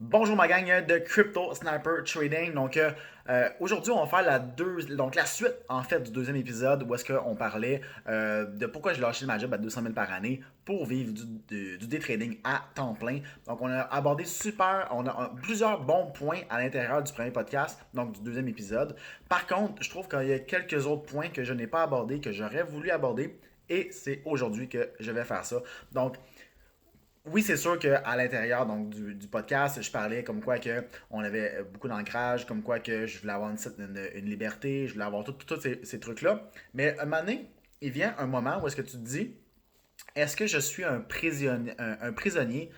Bonjour ma gang de Crypto Sniper Trading. Aujourd'hui, on va faire la suite en fait du deuxième épisode où est-ce qu'on parlait de pourquoi j'ai lâché ma job à 200 000 par année pour vivre du day trading à temps plein. Donc on a abordé plusieurs bons points à l'intérieur du premier podcast, donc du deuxième épisode. Par contre, je trouve qu'il y a quelques autres points que je n'ai pas abordés, que j'aurais voulu aborder et c'est aujourd'hui que je vais faire ça. Donc, oui, c'est sûr qu'à l'intérieur du podcast, je parlais comme quoi que on avait beaucoup d'ancrage, comme quoi que je voulais avoir une liberté, je voulais avoir tous ces trucs-là. Mais à un moment donné, il vient un moment où est-ce que tu te dis, est-ce que je suis un prisonnier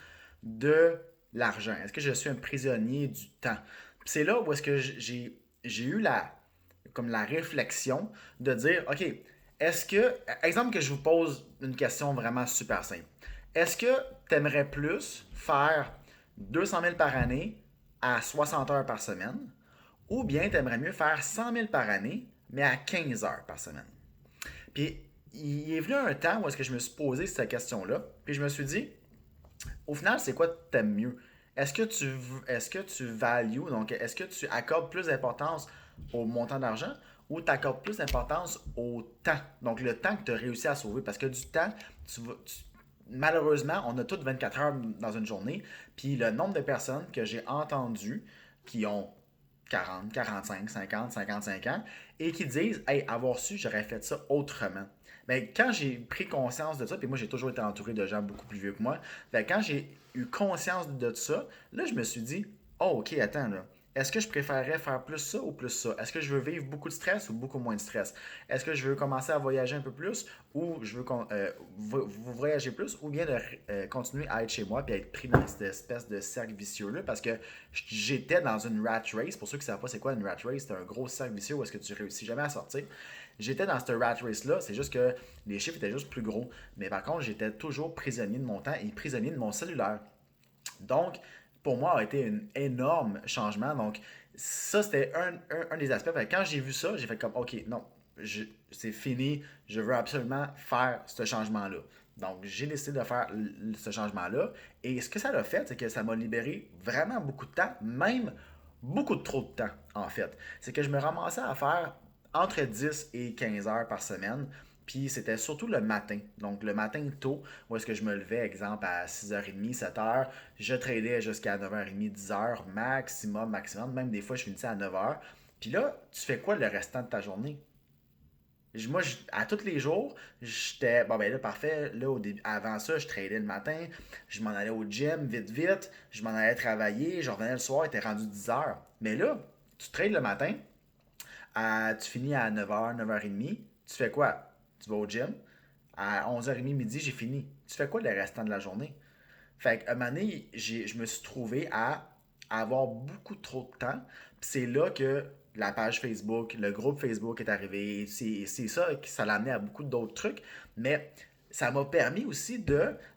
de l'argent? Est-ce que je suis un prisonnier du temps? Puis c'est là où est-ce que j'ai eu comme la réflexion de dire, OK, exemple que je vous pose une question vraiment super simple. Est-ce que tu aimerais plus faire 200 000 par année à 60 heures par semaine ou bien tu aimerais mieux faire 100 000 par année mais à 15 heures par semaine? Puis il est venu un temps où est-ce que je me suis posé cette question-là, puis je me suis dit, au final, c'est quoi que t'aimes mieux? Est-ce que tu values, donc est-ce que tu accordes plus d'importance au montant d'argent ou tu accordes plus d'importance au temps? Donc le temps que tu as réussi à sauver. Parce que du temps, malheureusement, on a toutes 24 heures dans une journée. Puis le nombre de personnes que j'ai entendues qui ont 40, 45, 50, 55 ans et qui disent, hey, avoir su, j'aurais fait ça autrement. Mais quand j'ai pris conscience de ça, puis moi j'ai toujours été entouré de gens beaucoup plus vieux que moi, quand j'ai eu conscience de ça, là je me suis dit, oh ok, attends là, est-ce que je préférerais faire plus ça ou plus ça? Est-ce que je veux vivre beaucoup de stress ou beaucoup moins de stress? Est-ce que je veux commencer à voyager un peu plus ou je veux voyager plus ou bien de continuer à être chez moi et être pris dans cette espèce de cercle vicieux-là parce que j'étais dans une rat race. Pour ceux qui ne savent pas c'est quoi une rat race, c'est un gros cercle vicieux où est-ce que tu réussis jamais à sortir. J'étais dans cette rat race-là, c'est juste que les chiffres étaient juste plus gros. Mais par contre, j'étais toujours prisonnier de mon temps et prisonnier de mon cellulaire. Donc, pour moi, a été un énorme changement. Donc, ça, c'était un des aspects. Quand j'ai vu ça, j'ai fait comme, OK, non, c'est fini, je veux absolument faire ce changement-là. Donc, j'ai décidé de faire ce changement-là. Et ce que ça a fait, c'est que ça m'a libéré vraiment beaucoup de temps, même beaucoup de trop de temps, en fait. C'est que je me ramassais à faire entre 10 et 15 heures par semaine. Puis c'était surtout le matin. Donc le matin tôt, où est-ce que je me levais, exemple, à 6h30, 7h, je tradais jusqu'à 9h30, 10h, maximum. Même des fois, je finissais à 9h. Puis là, tu fais quoi le restant de ta journée? Moi, à tous les jours, j'étais. Bon, ben là, parfait. Là, avant ça, je tradais le matin. Je m'en allais au gym, vite, vite. Je m'en allais travailler. Je revenais le soir, il était rendu 10h. Mais là, tu trades le matin. Tu finis à 9h, 9h30. Tu fais quoi? Tu vas au gym. À 11h30, midi, j'ai fini. Tu fais quoi le restant de la journée? Fait qu'à un moment donné, je me suis trouvé à avoir beaucoup trop de temps. Puis c'est là que la page Facebook, le groupe Facebook est arrivé. C'est ça qui ça l'a amené à beaucoup d'autres trucs. Mais ça m'a permis aussi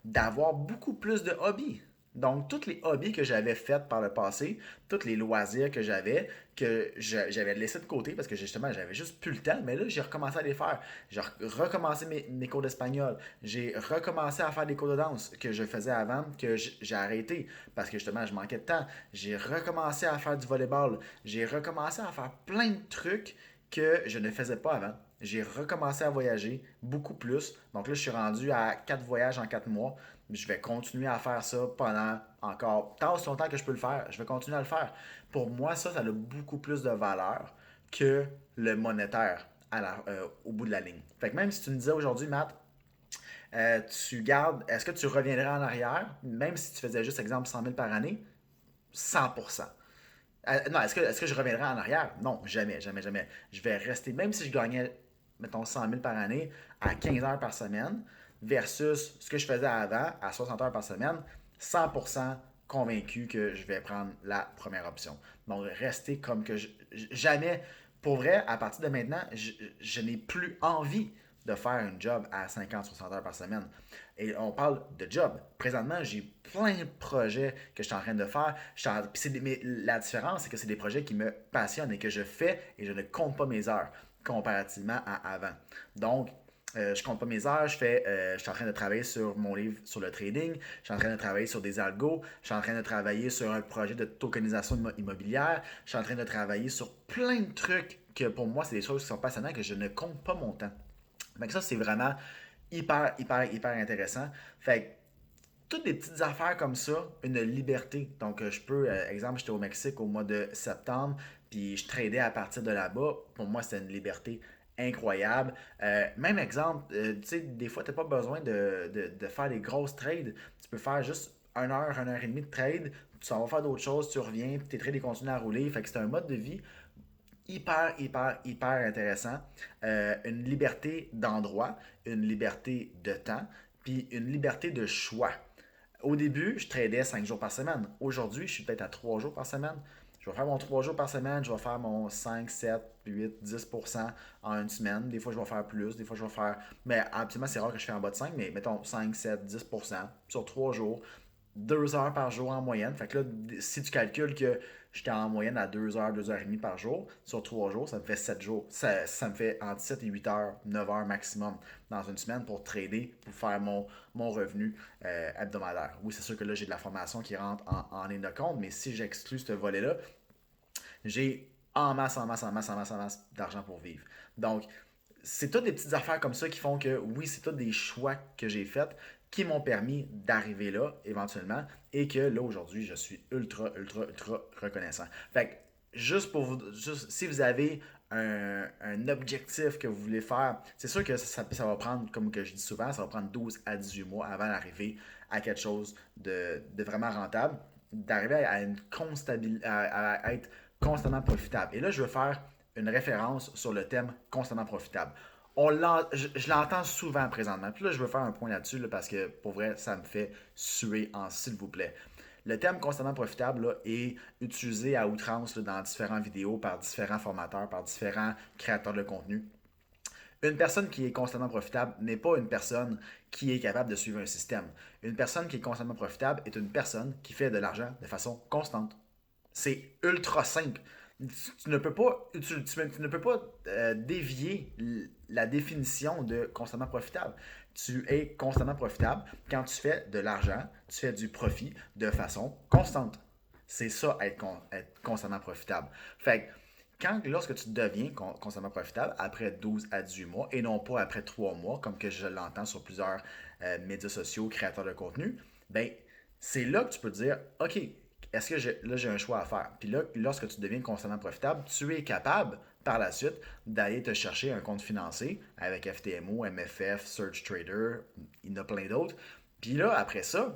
d'avoir beaucoup plus de hobbies. Donc, tous les hobbies que j'avais faits par le passé, tous les loisirs que j'avais laissés de côté parce que justement, j'avais juste plus le temps, mais là, j'ai recommencé à les faire. J'ai recommencé mes cours d'espagnol. J'ai recommencé à faire des cours de danse que je faisais avant, que j'ai arrêté parce que justement, je manquais de temps. J'ai recommencé à faire du volleyball. J'ai recommencé à faire plein de trucs que je ne faisais pas avant. J'ai recommencé à voyager beaucoup plus. Donc là, je suis rendu à 4 voyages en 4 mois. Je vais continuer à faire ça pendant encore tant aussi longtemps que je peux le faire. Je vais continuer à le faire. Pour moi, ça a beaucoup plus de valeur que le monétaire au bout de la ligne. Fait que même si tu me disais aujourd'hui, Matt, tu gardes, est-ce que tu reviendrais en arrière, même si tu faisais juste exemple 100 000 par année? 100%. Non, est-ce que je reviendrai en arrière? Non, jamais, jamais, jamais. Je vais rester, même si je gagnais, mettons, 100 000 par année à 15 heures par semaine, versus ce que je faisais avant à 60 heures par semaine, 100% convaincu que je vais prendre la première option. Donc, rester comme que jamais, pour vrai, à partir de maintenant, je n'ai plus envie de faire un job à 50-60 heures par semaine. Et on parle de job. Présentement, j'ai plein de projets que je suis en train de faire. Mais la différence, c'est que c'est des projets qui me passionnent et que je fais et je ne compte pas mes heures comparativement à avant. Donc, Je compte pas mes heures, je suis en train de travailler sur mon livre sur le trading, je suis en train de travailler sur des algos, je suis en train de travailler sur un projet de tokenisation immobilière, je suis en train de travailler sur plein de trucs que pour moi, c'est des choses qui sont passionnantes que je ne compte pas mon temps. Donc ça, c'est vraiment hyper intéressant. Fait que toutes des petites affaires comme ça, une liberté. Donc, je peux, exemple, j'étais au Mexique au mois de septembre, puis je tradais à partir de là-bas. Pour moi, c'était une liberté incroyable. Même exemple, tu sais, des fois, tu n'as pas besoin de faire des grosses trades. Tu peux faire juste 1 heure et demie de trade, tu s'en vas faire d'autres choses, tu reviens, puis tes trades continuent à rouler. Fait que c'est un mode de vie hyper intéressant. Une liberté d'endroit, une liberté de temps, puis une liberté de choix. Au début, je tradais 5 jours par semaine. Aujourd'hui, je suis peut-être à 3 jours par semaine. Je vais faire mon 3 jours par semaine, je vais faire mon 5, 7, 8, 10% en une semaine. Des fois, je vais faire plus, des fois, je vais faire. Mais absolument, c'est rare que je fais en bas de 5, mais mettons 5, 7, 10% sur 3 jours. 2 heures par jour en moyenne. Fait que là, si tu calcules que j'étais en moyenne à 2 heures, 2 heures et demie par jour, sur 3 jours, ça me fait 7 jours. Ça me fait entre 7 et 8 heures, 9 heures maximum dans une semaine pour trader, pour faire mon revenu hebdomadaire. Oui, c'est sûr que là, j'ai de la formation qui rentre en ligne de compte, mais si j'exclus ce volet-là, j'ai en masse d'argent pour vivre. Donc, c'est toutes des petites affaires comme ça qui font que, oui, c'est tous des choix que j'ai faits qui m'ont permis d'arriver là, éventuellement, et que là, aujourd'hui, je suis ultra reconnaissant. Fait que, juste pour vous, juste, si vous avez un objectif que vous voulez faire, c'est sûr que ça va prendre, comme que je dis souvent, ça va prendre 12 à 18 mois avant d'arriver à quelque chose de vraiment rentable, d'arriver à une à être constamment profitable. Et là, je veux faire une référence sur le thème constamment profitable. Je l'entends souvent présentement. Puis là, je veux faire un point là-dessus là, parce que pour vrai, ça me fait suer en s'il vous plaît. Le terme constamment profitable là, est utilisé à outrance là, dans différentes vidéos par différents formateurs, par différents créateurs de contenu. Une personne qui est constamment profitable n'est pas une personne qui est capable de suivre un système. Une personne qui est constamment profitable est une personne qui fait de l'argent de façon constante. C'est ultra simple. Tu ne peux pas, tu ne peux pas dévier la définition de constamment profitable. Tu es constamment profitable quand tu fais de l'argent, tu fais du profit de façon constante. C'est ça, être constamment profitable. Fait que lorsque tu deviens constamment profitable après 12 à 18 mois et non pas après 3 mois, comme que je l'entends sur plusieurs médias sociaux, créateurs de contenu, ben c'est là que tu peux te dire, OK, est-ce que là j'ai un choix à faire? Puis là, lorsque tu deviens constamment profitable, tu es capable par la suite d'aller te chercher un compte financier avec FTMO, MFF, Search Trader, il y en a plein d'autres. Puis là, après ça,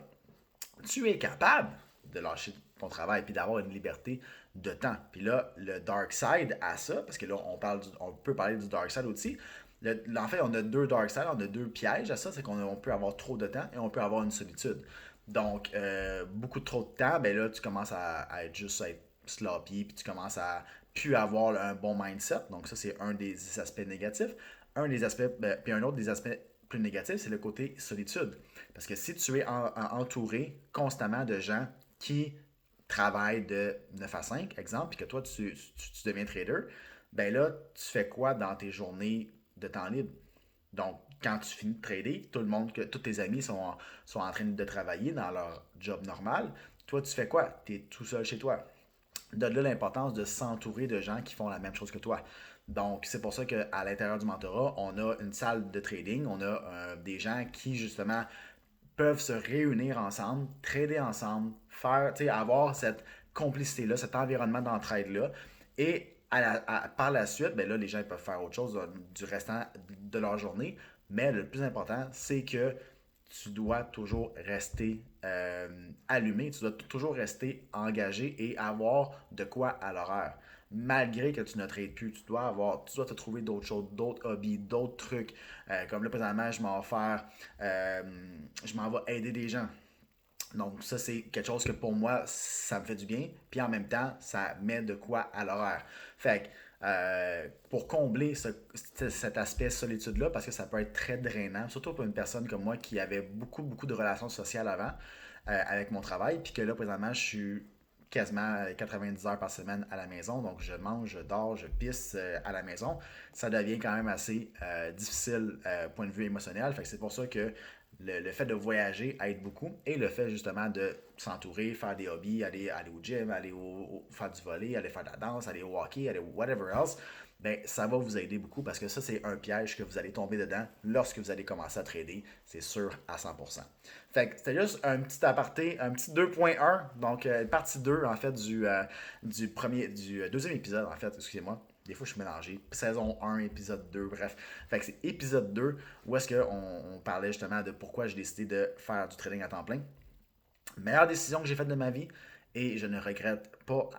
tu es capable de lâcher ton travail puis d'avoir une liberté de temps. Puis là, le dark side à ça, parce que là, on peut parler du dark side aussi. En fait, on a deux dark sides, on a deux pièges à ça, c'est qu'on peut avoir trop de temps et on peut avoir une solitude. Donc, beaucoup trop de temps, ben là, tu commences à être juste à être sloppy, puis tu commences à plus avoir un bon mindset. Donc, ça, c'est un des aspects négatifs. Puis un autre des aspects plus négatifs, c'est le côté solitude. Parce que si tu es entouré constamment de gens qui travaillent de 9 à 5, exemple, puis que toi, tu deviens trader, ben là, tu fais quoi dans tes journées de temps libre? Donc, quand tu finis de trader, tous tes amis sont en train de travailler dans leur job normal. Toi, tu fais quoi? Tu es tout seul chez toi. De là l'importance de s'entourer de gens qui font la même chose que toi. Donc, c'est pour ça qu'à l'intérieur du mentorat, on a une salle de trading, on a des gens qui, justement, peuvent se réunir ensemble, trader ensemble, avoir cette complicité-là, cet environnement d'entraide-là. Et par la suite, ben là, les gens ils peuvent faire autre chose du restant de leur journée. Mais le plus important, c'est que tu dois toujours rester allumé, tu dois toujours rester engagé et avoir de quoi à l'horaire. Malgré que tu ne trades plus, tu dois te trouver d'autres choses, d'autres hobbies, d'autres trucs. Comme là, présentement, euh, je m'en vais aider des gens. Donc, ça, c'est quelque chose que pour moi, ça me fait du bien. Puis en même temps, ça met de quoi à l'horaire. Fait que, pour combler cet aspect solitude-là, parce que ça peut être très drainant, surtout pour une personne comme moi qui avait beaucoup de relations sociales avant avec mon travail, puis que là, présentement, je suis quasiment 90 heures par semaine à la maison. Donc, je mange, je dors, je pisse à la maison. Ça devient quand même assez difficile point de vue émotionnel. Fait que c'est pour ça que le fait de voyager aide beaucoup et le fait justement de s'entourer, faire des hobbies, aller au gym, faire du volley, aller faire de la danse, aller au hockey, aller whatever else, ben, ça va vous aider beaucoup parce que ça, c'est un piège que vous allez tomber dedans lorsque vous allez commencer à trader, c'est sûr à 100%. Fait que c'était juste un petit aparté, un petit 2.1, donc partie 2 en fait du deuxième épisode en fait, excusez-moi. Des fois, je suis mélangé. Saison 1, épisode 2, bref. Fait que c'est épisode 2 où est-ce qu'on parlait justement de pourquoi j'ai décidé de faire du trading à temps plein. Meilleure décision que j'ai faite de ma vie et je ne regrette pas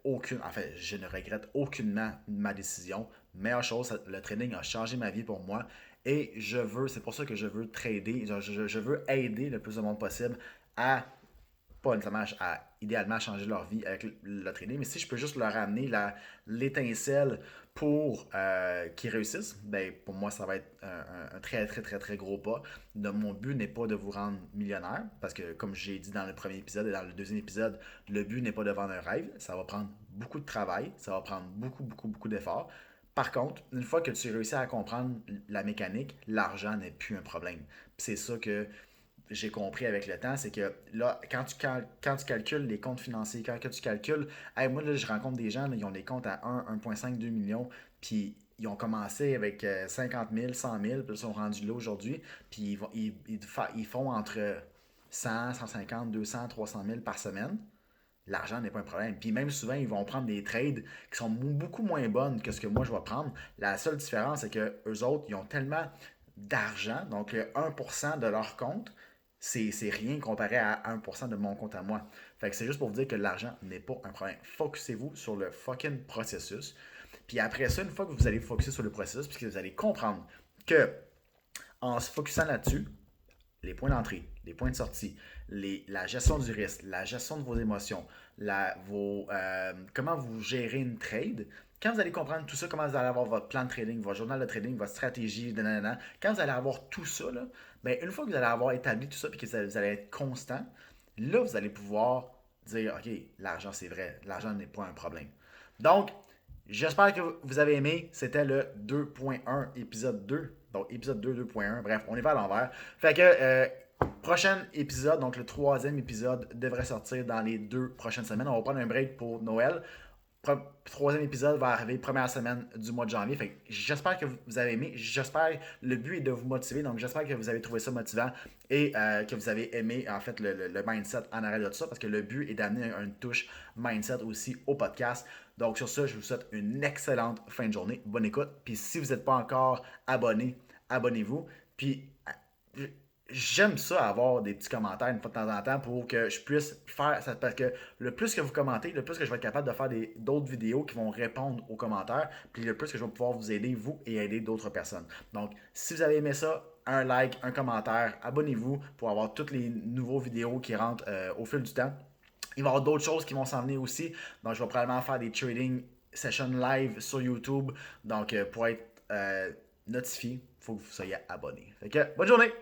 aucune. En fait, je ne regrette aucunement ma décision. Meilleure chose, le trading a changé ma vie pour moi et c'est pour ça que je veux trader, je veux aider le plus de monde possible à pas nécessairement idéalement changer leur vie avec le trading, mais si je peux juste leur amener l'étincelle pour qu'ils réussissent, ben pour moi ça va être un très très très très gros pas. Mon but n'est pas de vous rendre millionnaire, parce que comme j'ai dit dans le premier épisode et dans le deuxième épisode, le but n'est pas de vendre un rêve, ça va prendre beaucoup de travail, ça va prendre beaucoup beaucoup beaucoup d'efforts. Par contre, une fois que tu réussis à comprendre la mécanique, l'argent n'est plus un problème. C'est ça que j'ai compris avec le temps, c'est que là, quand tu calcules les comptes financiers, quand tu calcules, hey, moi, là, je rencontre des gens, là, ils ont des comptes à 1,5, 2 millions, puis ils ont commencé avec 50 000, 100 000, puis ils sont rendus là aujourd'hui, puis ils font entre 100, 150, 200, 300 000 par semaine. L'argent n'est pas un problème. Puis même souvent, ils vont prendre des trades qui sont beaucoup moins bonnes que ce que moi je vais prendre. La seule différence, c'est que eux autres, ils ont tellement d'argent, donc le 1% de leur compte, c'est rien comparé à 1% de mon compte à moi. Fait que c'est juste pour vous dire que l'argent n'est pas un problème. Focussez-vous sur le fucking processus. Puis après ça, une fois que vous allez focuser sur le processus, puisque vous allez comprendre que en se focusant là-dessus, les points d'entrée, les points de sortie, la gestion du risque, la gestion de vos émotions, comment vous gérez une trade. Quand vous allez comprendre tout ça, comment vous allez avoir votre plan de trading, votre journal de trading, votre stratégie, nanana, quand vous allez avoir tout ça, là, ben, une fois que vous allez avoir établi tout ça et que vous allez être constant, là, vous allez pouvoir dire, OK, l'argent, c'est vrai, l'argent n'est pas un problème. Donc, j'espère que vous avez aimé. C'était le 2.1, épisode 2. Donc, épisode 2, 2.1. Bref, on est vers l'envers. Fait que, prochain épisode, donc le troisième épisode, devrait sortir dans les 2 prochaines semaines. On va prendre un break pour Noël. Troisième épisode va arriver première semaine du mois de janvier. Fait que j'espère que vous avez aimé. J'espère, le but est de vous motiver. Donc j'espère que vous avez trouvé ça motivant et que vous avez aimé en fait le mindset en arrière de tout ça. Parce que le but est d'amener une touche mindset aussi au podcast. Donc sur ça, je vous souhaite une excellente fin de journée. Bonne écoute. Puis si vous n'êtes pas encore abonné, abonnez-vous. Puis j'aime ça avoir des petits commentaires une fois de temps en temps pour que je puisse faire ça, parce que le plus que vous commentez, le plus que je vais être capable de faire d'autres vidéos qui vont répondre aux commentaires, puis le plus que je vais pouvoir vous aider, vous, et aider d'autres personnes. Donc, si vous avez aimé ça, un like, un commentaire, abonnez-vous pour avoir toutes les nouveaux vidéos qui rentrent au fil du temps. Il va y avoir d'autres choses qui vont s'en venir aussi. Donc, je vais probablement faire des trading sessions live sur YouTube. Donc, pour être notifié, il faut que vous soyez abonné. Fait que, bonne journée!